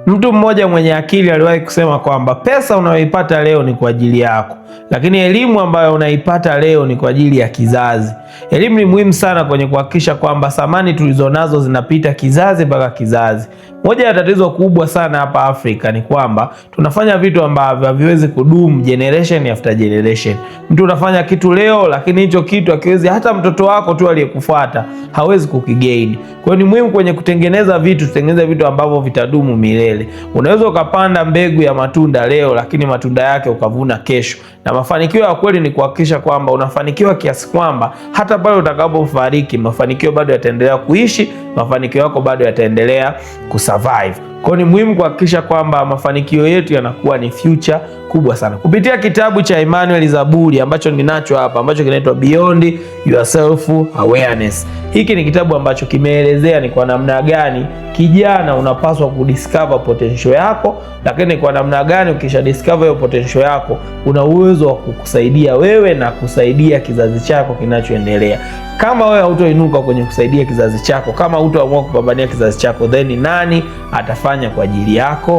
Mtu mmoja mwenye akili aliwahi kusema kwamba pesa unayoipata leo ni kwa ajili yako, lakini elimu ambayo unaipata leo ni kwa ajili ya kizazi. Elimu ni muhimu sana kwenye kuhakikisha kwamba thamani tulizonazo zinapita kizazi mpaka kizazi. Moja ya tatizo kubwa sana hapa Afrika ni kwamba tunafanya vitu ambavyo haviwezi kudumu generation after generation. Mtu unafanya kitu leo, lakini hicho kitu hakiwezi, hata mtoto wako tu aliyekufuata hawezi kukigain. Kwa hiyo ni muhimu kwenye kutengeneza vitu, tutengeneze vitu ambavyo vitadumu milele. Unaweza ukapanda mbegu ya matunda leo, lakini matunda yake ukavuna kesho. Na mafanikio ya kweli ni kuhakikisha kwamba unafanikiwa kiasi kwamba hata pale utakapofariki mafanikio bado yataendelea kuishi, mafanikio yako bado yataendelea kusurvive. Kwa ni muhimu kuhakikisha kwamba mafanikio yetu yanakuwa ni future kubwa sana. Kupitia kitabu cha Emmanuel Zaburi ambacho ninacho hapa, ambacho kinaitwa Beyond Your Self Awareness. Hiki ni kitabu ambacho kimeelezea ni kwa namna gani kijana unapaswa kudiscover potential yako, lakini kwa namna gani ukisha discover hiyo potential yako una uwezo wa kukusaidia wewe na kusaidia kizazi chako kinachoendelea. Kama wewe hautoinuka kwenye kusaidia kizazi chako, kama hutaamua kupambania kizazi chako, then nani atafanya kwa ajili yako?